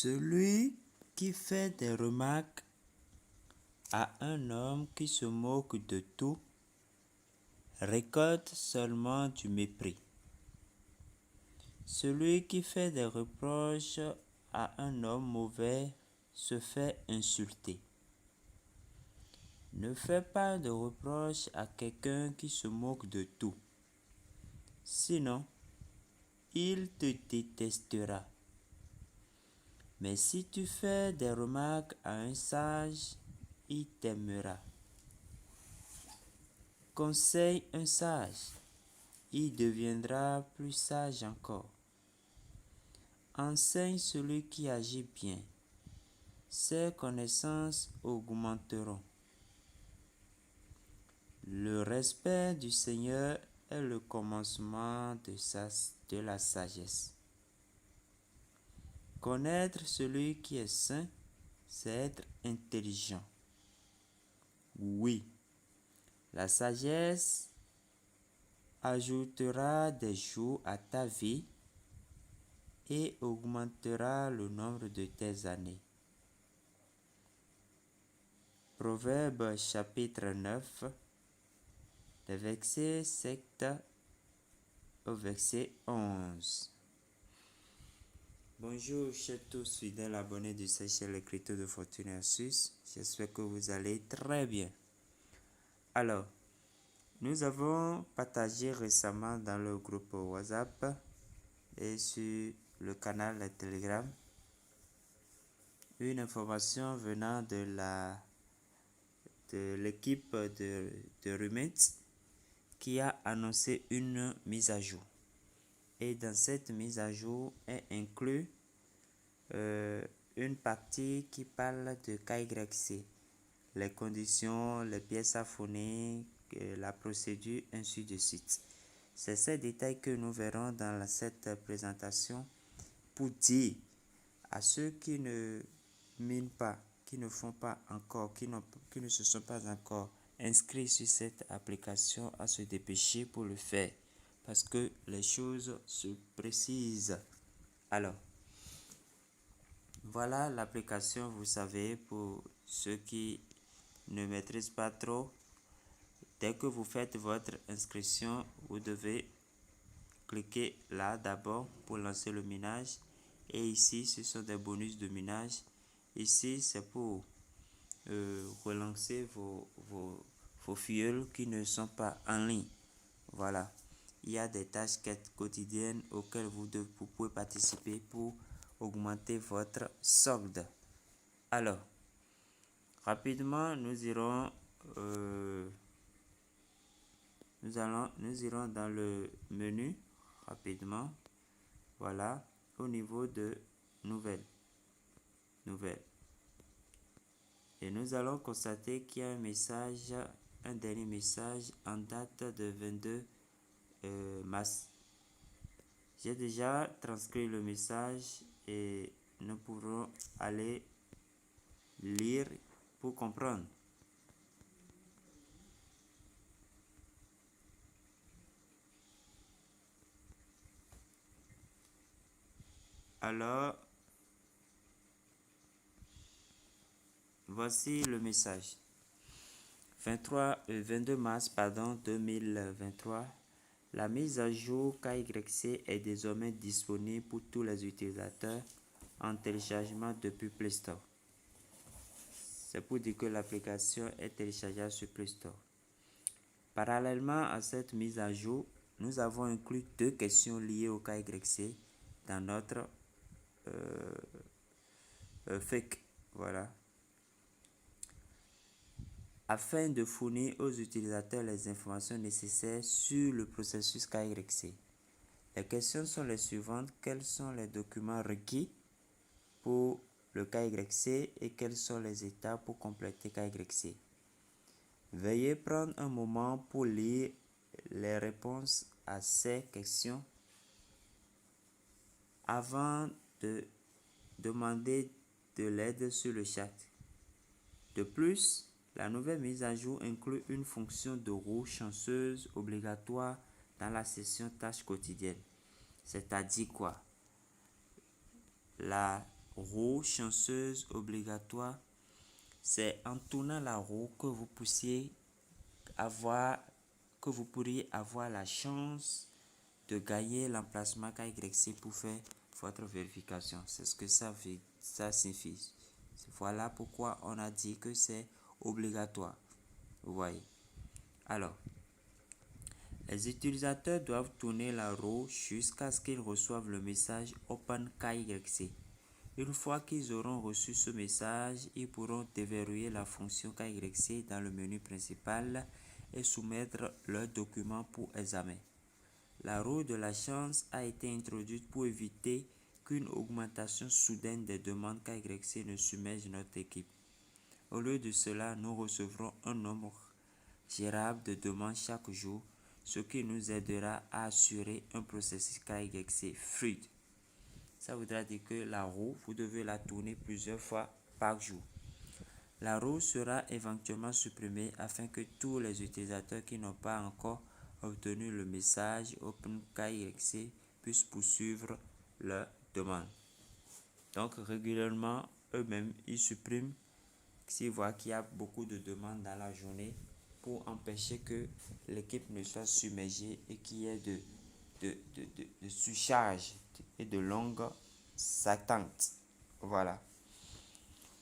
Celui qui fait des remarques à un homme qui se moque de tout récolte seulement du mépris. Celui qui fait des reproches à un homme mauvais se fait insulter. Ne fais pas de reproches à quelqu'un qui se moque de tout. Sinon, il te détestera. Mais si tu fais des remarques à un sage, il t'aimera. Conseille un sage, il deviendra plus sage encore. Enseigne celui qui agit bien, ses connaissances augmenteront. Le respect du Seigneur est le commencement de la sagesse. Connaître celui qui est saint, c'est être intelligent. Oui, la sagesse ajoutera des jours à ta vie et augmentera le nombre de tes années. Proverbe chapitre 9, le verset 7 au verset 11. Bonjour chers tous fidèles abonnés du Seychelles l'écriture de Fortune et Astuces. J'espère que vous allez très bien. Alors, nous avons partagé récemment dans le groupe WhatsApp et sur le canal Telegram une information venant de l'équipe de Rumates qui a annoncé une mise à jour. Et dans cette mise à jour est inclus une partie qui parle de KYC, les conditions, les pièces à fournir, la procédure, ainsi de suite. C'est ces détails que nous verrons dans cette présentation pour dire à ceux qui ne minent pas, qui ne font pas encore, qui ne se sont pas encore inscrits sur cette application à se dépêcher pour le faire parce que les choses se précisent. Alors, voilà l'application, vous savez, pour ceux qui ne maîtrisent pas trop. Dès que vous faites votre inscription, vous devez cliquer là d'abord pour lancer le minage. Et ici, ce sont des bonus de minage. Ici, c'est pour relancer vos filleuls qui ne sont pas en ligne. Voilà. Il y a des tâches quotidiennes auxquelles vous pouvez participer pour augmenter votre solde. Alors, rapidement, nous irons dans le menu rapidement. Voilà, au niveau de nouvelles. Et nous allons constater qu'il y a un dernier message en date de 22 mars. J'ai déjà transcrit le message et nous pourrons aller lire pour comprendre. Alors, voici le message. 22 mars 2023. La mise à jour KYC est désormais disponible pour tous les utilisateurs en téléchargement depuis Play Store. C'est pour dire que l'application est téléchargeable sur Play Store. Parallèlement à cette mise à jour, nous avons inclus 2 questions liées au KYC dans notre FAQ. Voilà. Afin de fournir aux utilisateurs les informations nécessaires sur le processus KYC. Les questions sont les suivantes. Quels sont les documents requis pour le KYC et quelles sont les étapes pour compléter KYC? Veuillez prendre un moment pour lire les réponses à ces questions avant de demander de l'aide sur le chat. De plus, la nouvelle mise à jour inclut une fonction de roue chanceuse obligatoire dans la session tâches quotidiennes. C'est-à-dire quoi? La roue chanceuse obligatoire, c'est en tournant la roue que vous pourriez avoir la chance de gagner l'emplacement KYC pour faire votre vérification. C'est ce que ça signifie. Voilà pourquoi on a dit que c'est obligatoire. Vous voyez. Alors, les utilisateurs doivent tourner la roue jusqu'à ce qu'ils reçoivent le message Open KYC. Une fois qu'ils auront reçu ce message, ils pourront déverrouiller la fonction KYC dans le menu principal et soumettre leurs documents pour examen. La roue de la chance a été introduite pour éviter qu'une augmentation soudaine des demandes KYC ne submerge notre équipe. Au lieu de cela, nous recevrons un nombre gérable de demandes chaque jour, ce qui nous aidera à assurer un processus KYC fluide. Ça voudra dire que la roue, vous devez la tourner plusieurs fois par jour. La roue sera éventuellement supprimée afin que tous les utilisateurs qui n'ont pas encore obtenu le message OpenKYC puissent poursuivre leur demande. Donc régulièrement, eux-mêmes, ils suppriment s'ils voient qu'il y a beaucoup de demandes dans la journée pour empêcher que l'équipe ne soit submergée et qu'il y ait de surcharge et de longues attentes. Voilà.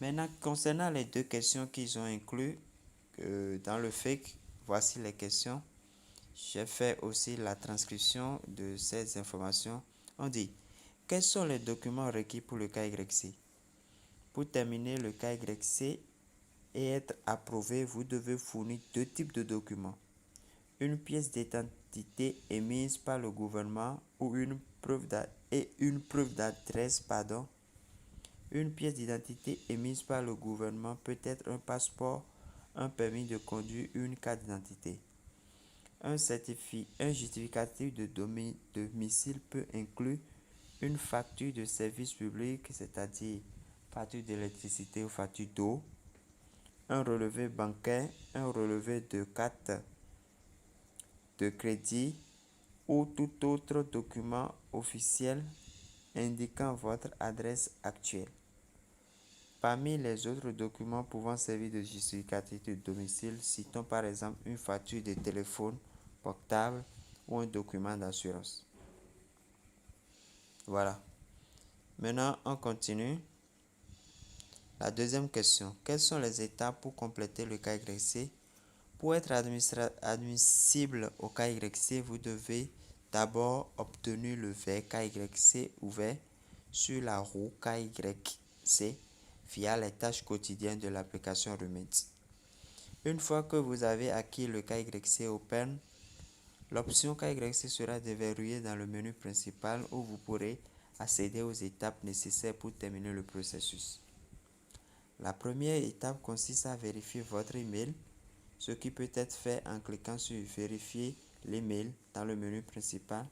Maintenant, concernant les deux questions qu'ils ont inclus dans le fake, voici les questions. J'ai fait aussi la transcription de ces informations. On dit, quels sont les documents requis pour le KYC? Pour terminer le KYC et être approuvé, vous devez fournir deux types de documents. Une pièce d'identité émise par le gouvernement ou une preuve d'adresse. Une pièce d'identité émise par le gouvernement peut être un passeport, un permis de conduire, une carte d'identité. Un justificatif de domicile peut inclure une facture de service public, c'est-à-dire facture d'électricité ou facture d'eau, un relevé bancaire, un relevé de carte de crédit ou tout autre document officiel indiquant votre adresse actuelle. Parmi les autres documents pouvant servir de justificatif de domicile, citons par exemple une facture de téléphone portable ou un document d'assurance. Voilà. Maintenant, on continue. La deuxième question. Quelles sont les étapes pour compléter le KYC? Pour être admissible au KYC, vous devez d'abord obtenir le verre KYC ouvert sur la roue KYC via les tâches quotidiennes de l'application Remit. Une fois que vous avez acquis le KYC Open, l'option KYC sera déverrouillée dans le menu principal où vous pourrez accéder aux étapes nécessaires pour terminer le processus. La première étape consiste à vérifier votre email, ce qui peut être fait en cliquant sur Vérifier l'email dans le menu principal.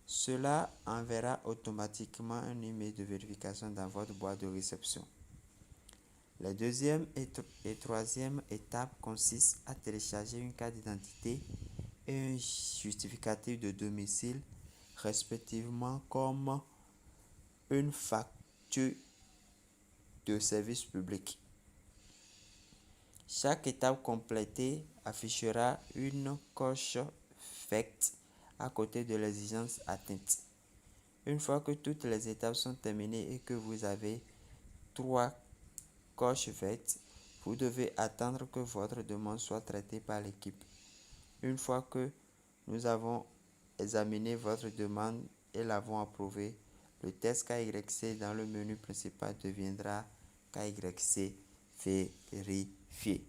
Cela enverra automatiquement un email de vérification dans votre boîte de réception. La deuxième et troisième étape consiste à télécharger une carte d'identité et un justificatif de domicile, respectivement comme une facture de service public. Chaque étape complétée affichera une coche verte à côté de l'exigence atteinte. Une fois que toutes les étapes sont terminées et que vous avez 3 coches vertes, vous devez attendre que votre demande soit traitée par l'équipe. Une fois que nous avons examiné votre demande et l'avons approuvée, le test KYC dans le menu principal deviendra KYC vérifié.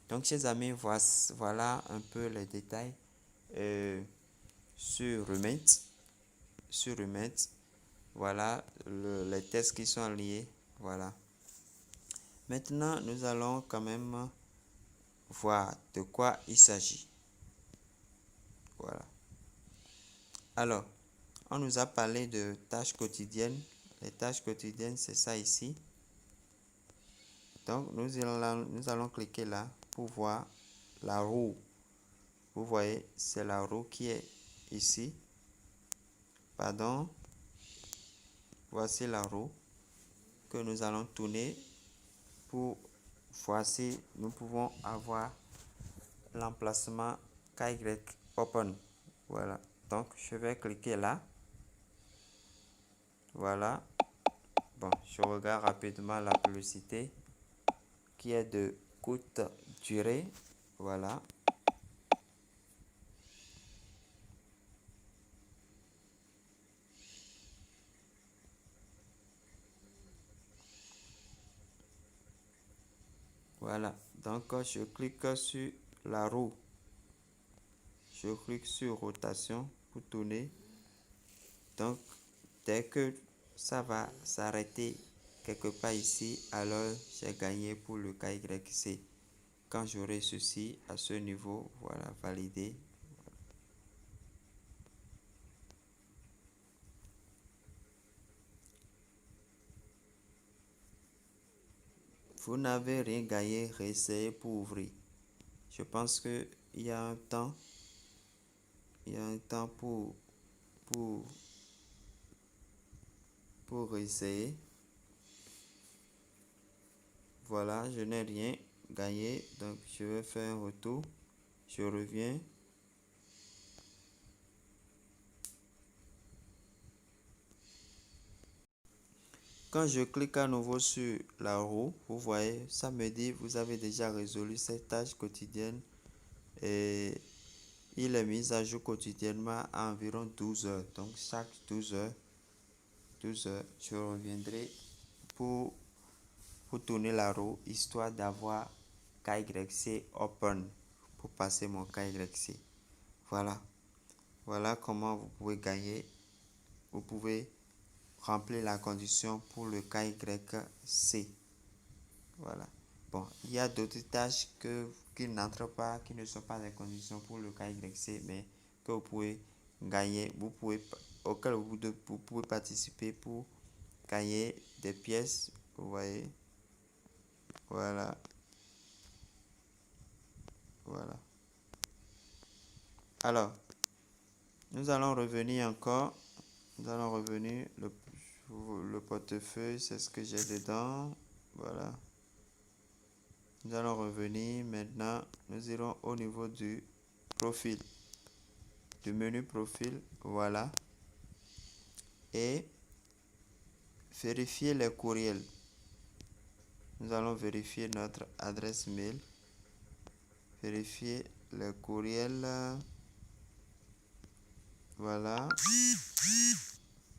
Donc, chers amis, voilà un peu les détails sur Remit. Voilà les tests qui sont liés. Voilà. Maintenant, nous allons quand même voir de quoi il s'agit. Voilà. Alors, on nous a parlé de tâches quotidiennes. Les tâches quotidiennes, c'est ça ici. Donc, nous allons cliquer là pour voir la roue. Vous voyez, c'est la roue qui est ici. Pardon. Voici la roue. que nous allons tourner pour voir si nous pouvons avoir l'emplacement KY Open. Voilà, donc je vais cliquer là. Voilà, bon, je regarde rapidement la publicité qui est de courte durée. Voilà. Voilà, donc je clique sur la roue. Je clique sur rotation pour tourner. Donc, dès que ça va s'arrêter quelque part ici, alors j'ai gagné pour le KYC. Quand j'aurai ceci à ce niveau, voilà, validé. Vous n'avez rien gagné, réessayez pour ouvrir. Je pense que il y a un temps, pour réessayer. Voilà, je n'ai rien gagné, donc je vais faire un retour. Je reviens. Quand je clique à nouveau sur la roue, vous voyez, ça me dit vous avez déjà résolu cette tâche quotidienne et il est mis à jour quotidiennement à environ 12 heures. Donc chaque 12 heures, je reviendrai pour, tourner la roue histoire d'avoir KYC Open pour passer mon KYC. Voilà. Voilà comment vous pouvez gagner. Vous pouvez remplir la condition pour le KYC. Voilà. Bon, il y a d'autres tâches qui n'entrent pas, qui ne sont pas des conditions pour le KYC, mais que vous pouvez gagner, auxquelles vous pouvez participer pour gagner des pièces. Vous voyez. Voilà. Voilà. Alors, nous allons revenir encore. Nous allons revenir. Le portefeuille, c'est ce que j'ai dedans. Voilà. Nous allons revenir maintenant. Nous irons au niveau du profil. Du menu profil. Voilà. Et vérifier les courriels. Nous allons vérifier notre adresse mail. Vérifier les courriels. Voilà.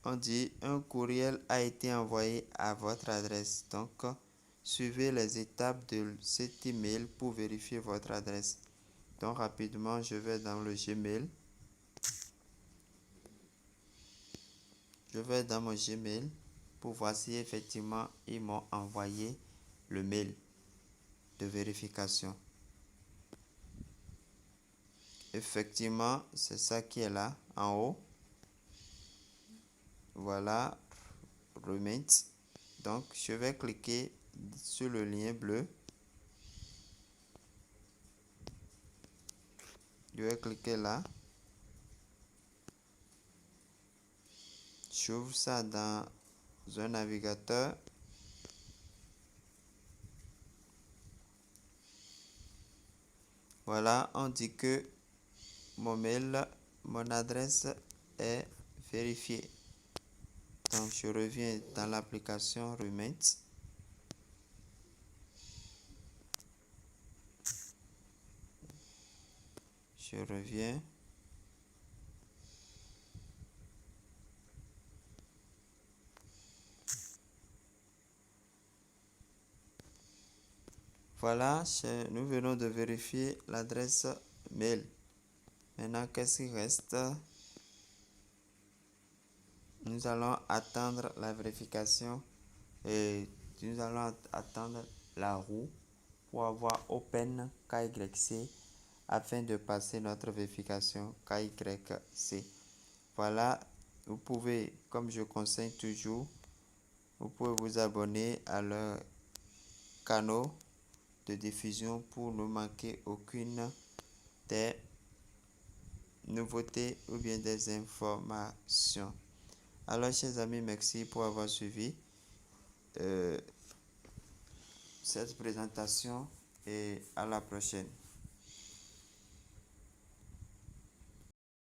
On dit un courriel a été envoyé à votre adresse. Donc, suivez les étapes de cet email pour vérifier votre adresse. Donc, rapidement, je vais dans le Gmail. Je vais dans mon Gmail pour voir si effectivement ils m'ont envoyé le mail de vérification. Effectivement, c'est ça qui est là en haut. Voilà, Remit. Donc, je vais cliquer sur le lien bleu. Je vais cliquer là. J'ouvre ça dans un navigateur. Voilà, on dit que mon mail, mon adresse est vérifiée. Donc, je reviens dans l'application Remit. Je reviens. Voilà, nous venons de vérifier l'adresse mail. Maintenant, qu'est-ce qui reste? Nous allons attendre la vérification et nous allons attendre la roue pour avoir Open KYC afin de passer notre vérification KYC. Voilà, vous pouvez, comme je conseille toujours, vous pouvez vous abonner à leur canal de diffusion pour ne manquer aucune des nouveautés ou bien des informations. Alors, chers amis, merci pour avoir suivi. cette présentation et à la prochaine.